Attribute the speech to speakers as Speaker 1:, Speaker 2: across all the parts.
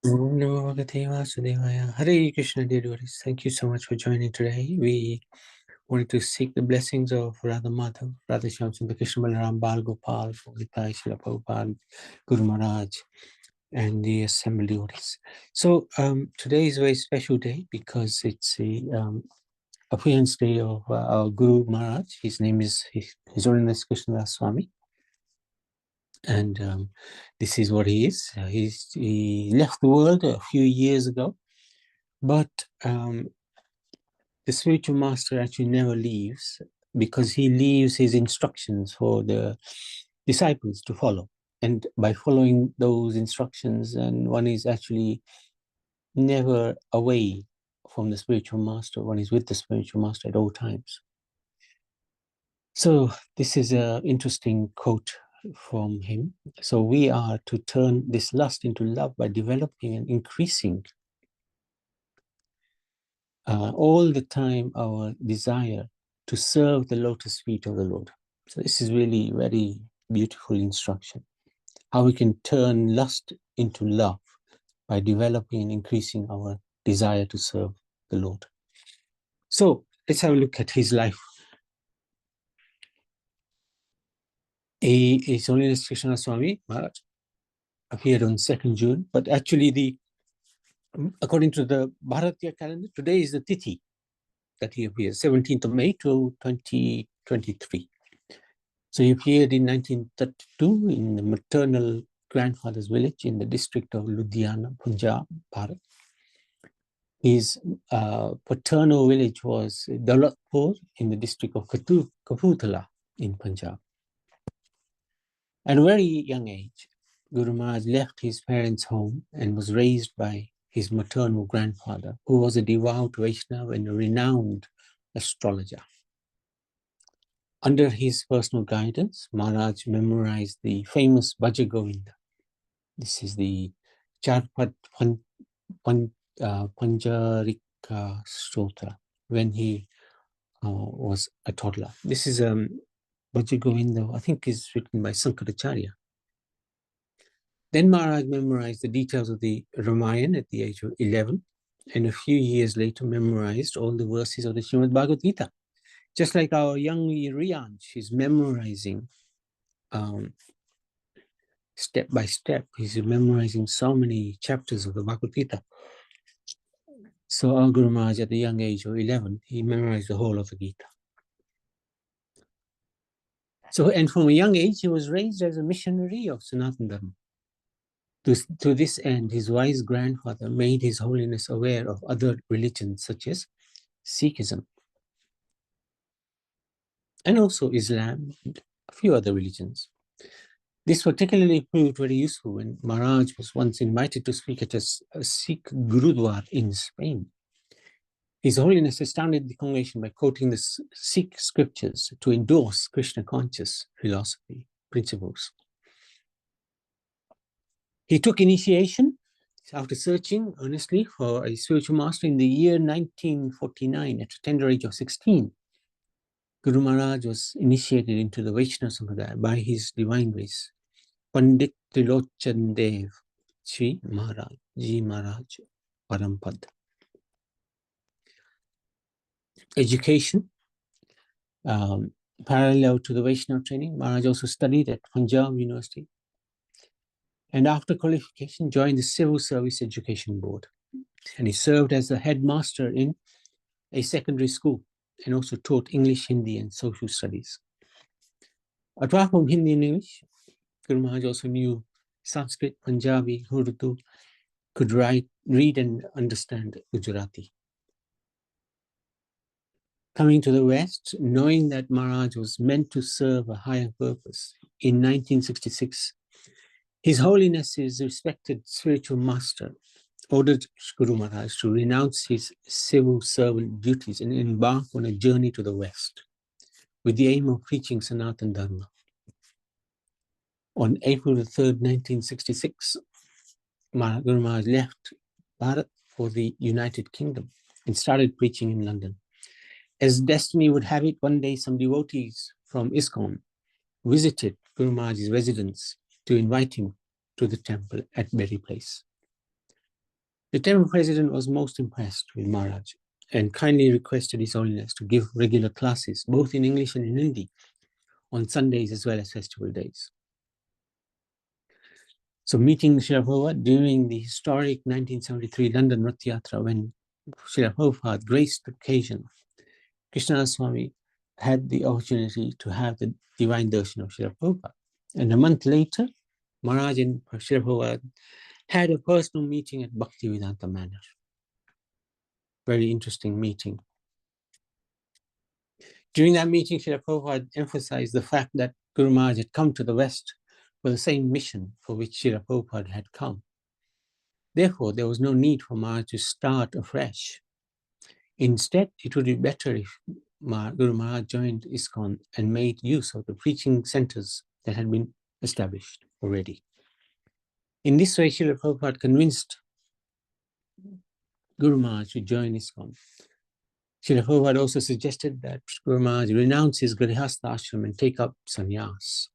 Speaker 1: Om Namo Bhagavate Vasudevaya. Hare Krishna, dear devotees. Thank you so much for joining today. We wanted to seek the blessings of Radha Madhav, Radha Shyamsundar, Krishna Balaram, Bal Gopal, Nitai, Srila Prabhupada, Guru Maharaj, and the assembled devotees. So today is a very special day because it's a appearance day of our Guru Maharaj. His name is His Holiness Krishna Das Swami. And this is what he is. He left the world a few years ago, but the spiritual master actually never leaves because he leaves his instructions for the disciples to follow. And by following those instructions, and one is actually never away from the spiritual master, one is with the spiritual master at all times. So this is an interesting quote from him. So we are to turn this lust into love by developing and increasing all the time our desire to serve the lotus feet of the Lord. So this is really very beautiful instruction. How we can turn lust into love by developing and increasing our desire to serve the Lord. So let's have a look at his life. His Holiness Krishna Das Swami Maharaj appeared on 2nd June, but actually according to the Bharatiya calendar, today is the Tithi that he appeared, 17th of May to 2023. So he appeared in 1932 in the maternal grandfather's village in the district of Ludhiana, Punjab, Bharat. His paternal village was Daulatpur in the district of Kapurthala in Punjab. At a very young age, Guru Maharaj left his parents' home and was raised by his maternal grandfather, who was a devout Vaishnava and a renowned astrologer. Under his personal guidance, Maharaj memorized the famous Bhaja Govinda. This is the Charpat Panjarika Stotra when he was a toddler. This is Bhaja Govinda, I think is written by Sankaracharya. Then Maharaj memorized the details of the Ramayana at the age of 11, and a few years later memorized all the verses of the Srimad Bhagavad Gita. Just like our young Riyan, she's memorizing step by step. He's memorizing so many chapters of the Bhagavad Gita. So our Guru Maharaj, at the young age of 11, he memorized the whole of the Gita. So, and from a young age, he was raised as a missionary of Sanatana Dharma. To this end, his wise grandfather made His Holiness aware of other religions such as Sikhism and also Islam and a few other religions. This particularly proved very useful when Maharaj was once invited to speak at a Sikh Gurudwara in Spain. His Holiness astounded the congregation by quoting the Sikh scriptures to endorse Krishna conscious philosophy principles. He took initiation after searching earnestly for a spiritual master in the year 1949 at a tender age of 16. Guru Maharaj was initiated into the Vaishnava Sampradaya by His Divine Grace, Pandit Trilochan Dev, Sri Maharaj, Ji Maharaj, Parampad. Education. Parallel to the Vaishnava training, Maharaj also studied at Punjab University, and after qualification joined the Civil Service Education Board, and he served as the headmaster in a secondary school and also taught English, Hindi and social studies. Apart from Hindi and English, Guru Maharaj also knew Sanskrit, Punjabi, Urdu, could read and understand Gujarati. Coming to the West, knowing that Maharaj was meant to serve a higher purpose, in 1966, His Holiness's respected spiritual master ordered Guru Maharaj to renounce his civil servant duties and embark on a journey to the West with the aim of preaching Sanatana Dharma. On April 3rd, 1966, Guru Maharaj left Bharat for the United Kingdom and started preaching in London. As destiny would have it, one day some devotees from ISKCON visited Guru Maharaj's residence to invite him to the temple at Berry Place. The temple president was most impressed with Maharaj and kindly requested His Holiness to give regular classes, both in English and in Hindi, on Sundays as well as festival days. So meeting Srila Prabhupada during the historic 1973 London Rath Yatra, when Srila Prabhupada graced the occasion, Krishna Das Swami had the opportunity to have the divine darshan of Srila Prabhupada. And a month later, Maharaj and Srila Prabhupada had a personal meeting at Bhaktivedanta Manor. Very interesting meeting. During that meeting, Srila Prabhupada emphasized the fact that Guru Maharaj had come to the West for the same mission for which Srila Prabhupada had come. Therefore, there was no need for Maharaj to start afresh. Instead, it would be better if Guru Maharaj joined ISKCON and made use of the preaching centers that had been established already. In this way, Srila Prabhupada convinced Guru Maharaj to join ISKCON. Srila Prabhupada also suggested that Guru Maharaj renounce his Grihastha ashram and take up sannyas.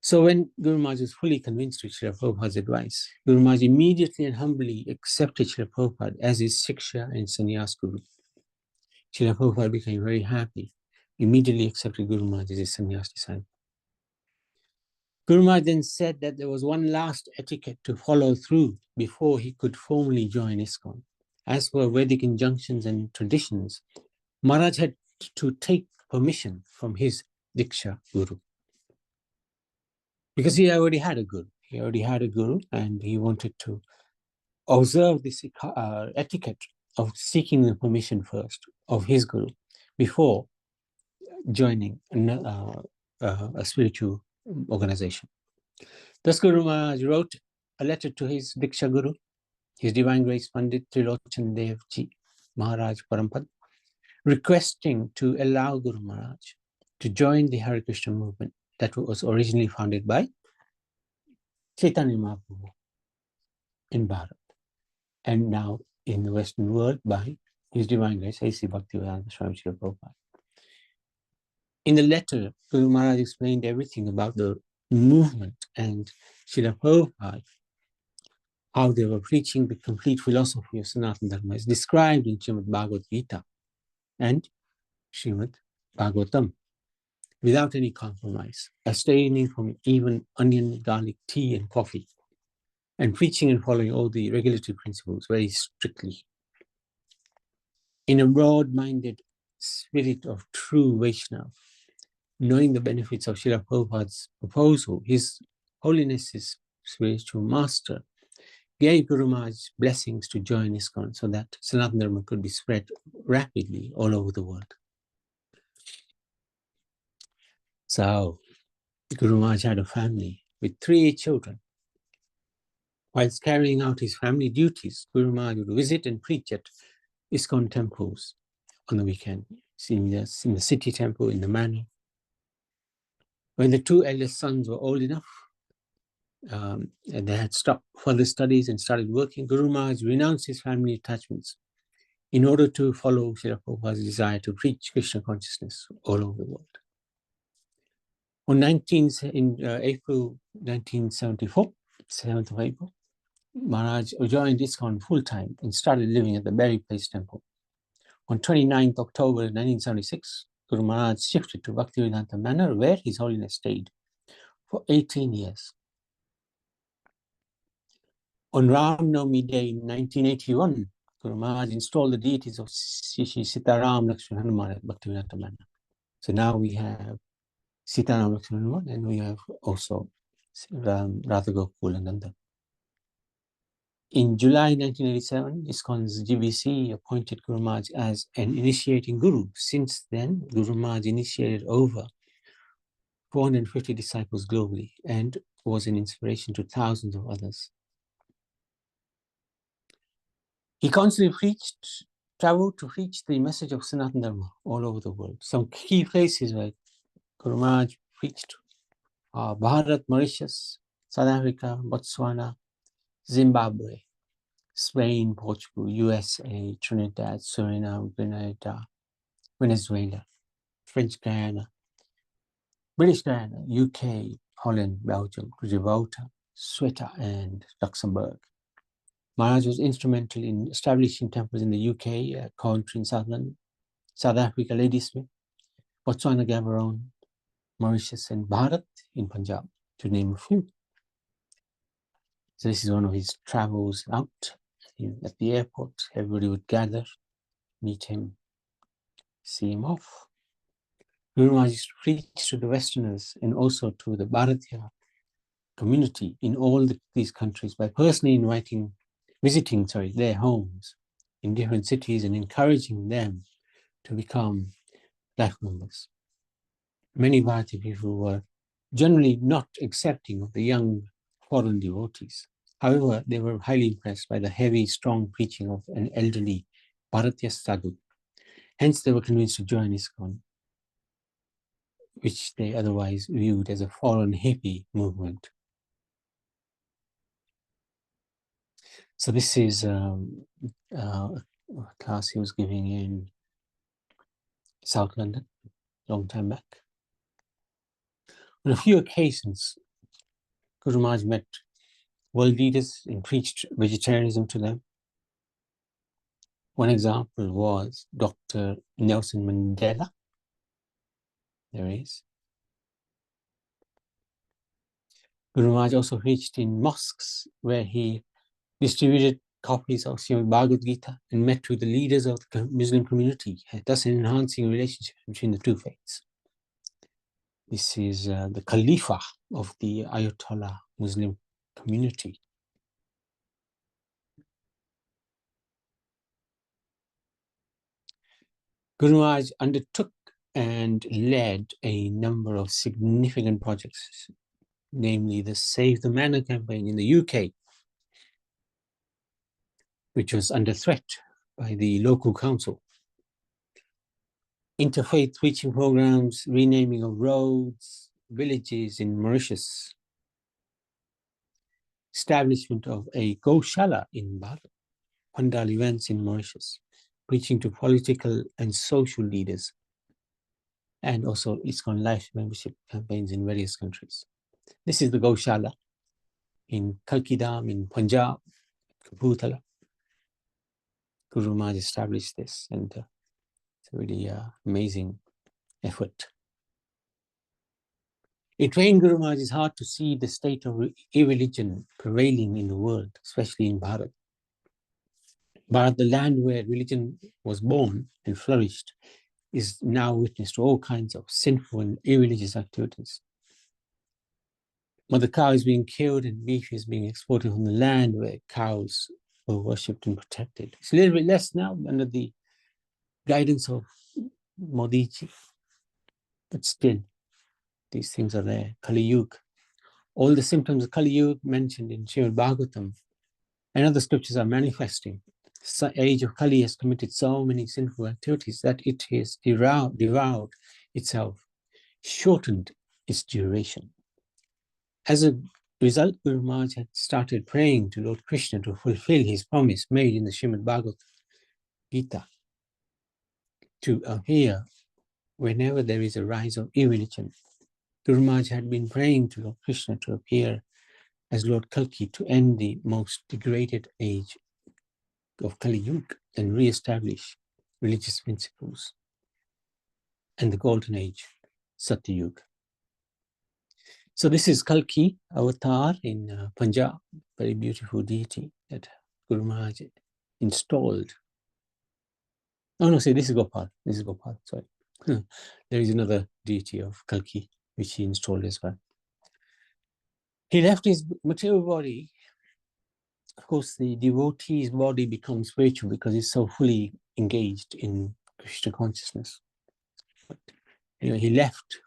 Speaker 1: So when Guru Maharaj was fully convinced with Srila Prabhupada's advice, Guru Maharaj immediately and humbly accepted Srila Prabhupada as his Shiksha and Sannyas Guru. Srila Prabhupada became very happy, immediately accepted Guru Maharaj as his Sannyas disciple. Guru Maharaj then said that there was one last etiquette to follow through before he could formally join ISKCON. As per Vedic injunctions and traditions, Maharaj had to take permission from his Diksha Guru. Because he already had a guru. He already had a guru and he wanted to observe this etiquette of seeking the permission first of his guru before joining a spiritual organization. Thus Guru Maharaj wrote a letter to his Diksha Guru, His Divine Grace Pandit Trilochan Dev Ji Maharaj Parampad, requesting to allow Guru Maharaj to join the Hare Krishna movement that was originally founded by Chaitanya Mahaprabhu in Bharat, and now in the Western world by His Divine Grace A.C. Bhaktivedanta Swami Srila Prabhupada. In the letter, Guru Maharaj explained everything about the movement and Srila Prabhupada, how they were preaching the complete philosophy of Sanatana Dharma is described in Srimad Bhagavad Gita and Srimad Bhagavatam, without any compromise, abstaining from even onion, garlic, tea, and coffee, and preaching and following all the regulatory principles very strictly. In a broad-minded spirit of true Vaishnava, knowing the benefits of Srila Prabhupada's proposal, His Holiness's spiritual master gave Guru Maharaj blessings to join ISKCON so that Sanatana Dharma could be spread rapidly all over the world. So, Guru Maharaj had a family with 3 children. Whilst carrying out his family duties, Guru Maharaj would visit and preach at ISKCON temples on the weekend, in the city temple, in the manor. When the 2 eldest sons were old enough, and they had stopped further studies and started working, Guru Maharaj renounced his family attachments in order to follow Srila Prabhupada's desire to preach Krishna consciousness all over the world. On April 1974, 7th of April, Maharaj joined ISKCON full-time and started living at the Berry Place Temple. On 29th October 1976, Guru Maharaj shifted to Bhaktivedanta Manor, where His Holiness stayed for 18 years. On Ram Navami Day in 1981, Guru Maharaj installed the deities of Shri Sitaram Lakshman Hanuman at Bhaktivedanta Manor. So now we have Sitaram Lakshman Hanuman and we have also Radha Gokul and Nanda. In July 1987, ISKCON's GBC appointed Guru Maharaj as an initiating guru. Since then, Guru Maharaj initiated over 450 disciples globally and was an inspiration to thousands of others. He constantly traveled to preach the message of Sanatana Dharma all over the world. Some key places where Guru Maharaj preached are Bharat, Mauritius, South Africa, Botswana, Zimbabwe, Spain, Portugal, USA, Trinidad, Suriname, Grenada, Venezuela, French Guyana, British Guyana, UK, Holland, Belgium, Gibraltar, Sweden, and Luxembourg. Maharaj was instrumental in establishing temples in the UK, Coventry in South London, South Africa, Ladysmith, Botswana, Gaborone, Mauritius, and Bharat in Punjab, to name a few. So this is one of his travels out. At the airport, everybody would gather, meet him, see him off. Guru Maharaj used to preach to the Westerners and also to the Bharatiya community in all these countries by personally visiting their homes in different cities and encouraging them to become life members. Many Bharati people were generally not accepting of the young foreign devotees. However, they were highly impressed by the heavy, strong preaching of an elderly Bharatiya sadhu. Hence, they were convinced to join ISKCON, which they otherwise viewed as a foreign hippie movement. So this is a class he was giving in South London, long time back. On a few occasions, Guru Maharaj met world leaders and preached vegetarianism to them. One example was Dr. Nelson Mandela. There he is. Guru Maharaj also preached in mosques where he distributed copies of Srimad Bhagavad Gita and met with the leaders of the Muslim community, thus enhancing relationships between the two faiths. This is the Khalifa of the Ayatollah Muslim community. Guru Maharaj undertook and led a number of significant projects, namely the Save the Manor campaign in the UK, which was under threat by the local council. Interfaith preaching programs, renaming of roads, villages in Mauritius, establishment of a Goshala in Bharat, Pandal events in Mauritius, preaching to political and social leaders, and also ISKCON Life membership campaigns in various countries. This is the Goshala in Kalkidam in Punjab, Kapurthala. Guru Maharaj established this, and it's a really amazing effort. It trained Guru Maharaj's heart to see the state of irreligion prevailing in the world, especially in Bharat. Bharat, the land where religion was born and flourished, is now witness to all kinds of sinful and irreligious activities. Mother cow is being killed and beef is being exported from the land where cows were worshipped and protected. It's a little bit less now under the guidance of Modi ji, but still, these things are there. Kali Yuga. All the symptoms of Kali Yuga mentioned in Srimad Bhagavatam and other scriptures are manifesting. The age of Kali has committed so many sinful activities that it has devoured itself, shortened its duration. As a result, Guru Maharaj had started praying to Lord Krishna to fulfill his promise made in the Srimad Bhagavad Gita to appear whenever there is a rise of irreligion. Guru Maharaj had been praying to Lord Krishna to appear as Lord Kalki to end the most degraded age of Kali Yuga and re-establish religious principles and the golden age, Satya Yuga. So this is Kalki avatar in Punjab, very beautiful deity that Guru Maharaj installed. Oh no, this is Gopal. This is Gopal, sorry. There is another deity of Kalki which he installed as well. He left his material body. Of course, the devotee's body becomes spiritual because he's so fully engaged in Krishna consciousness. But anyway, he left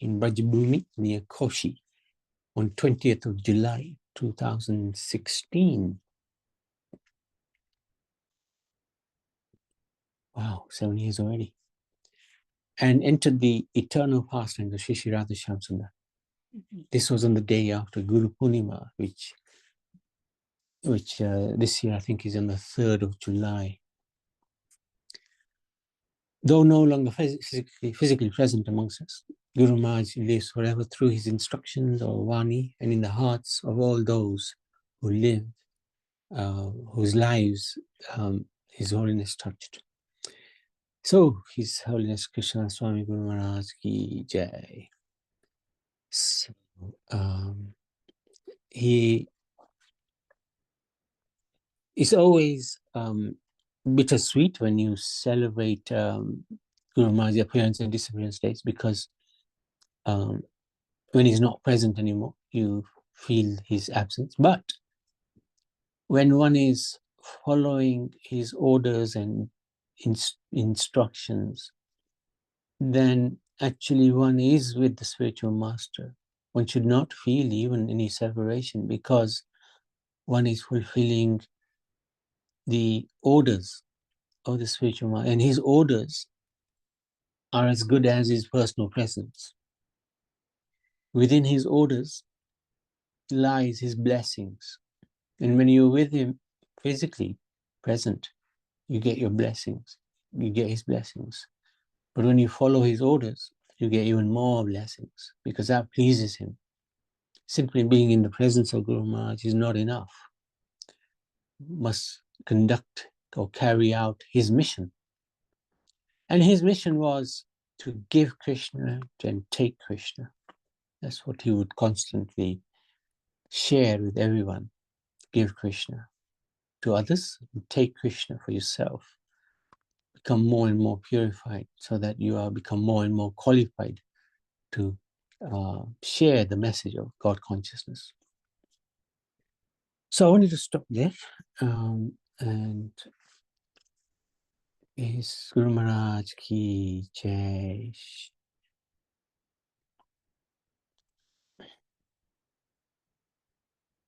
Speaker 1: in Brajabhumi near Koshi on 20th of July 2016. Wow, 7 years already. And entered the eternal pastime of Shri Radha Shyamsundar. This was on the day after Guru Purnima, which this year I think is on the 3rd of July. Though no longer physically present amongst us, Guru Maharaj lives forever through his instructions or Vani and in the hearts of all those who live whose lives His Holiness touched. So, His Holiness Krishna Das Swami Guru Maharaj ki Jai. So, he is always bittersweet when you celebrate Guru Maharaj's appearance and disappearance days, because when he's not present anymore, you feel his absence. But when one is following his orders and instructions, then actually one is with the spiritual master. One should not feel even any separation, because one is fulfilling the orders of the spiritual master, and his orders are as good as his personal presence. Within his orders lies his blessings, and when you're with him physically present, you get your blessings, you get his blessings. But when you follow his orders, you get even more blessings, because that pleases him. Simply being in the presence of Guru Maharaj is not enough. Must conduct or carry out his mission. And his mission was to give Krishna and take Krishna. That's what he would constantly share with everyone. Give Krishna to others, and take Krishna for yourself. Become more and more purified, so that you are become more and more qualified to share the message of God consciousness. So I wanted to stop there, and is Guru Maharaj ki Jai.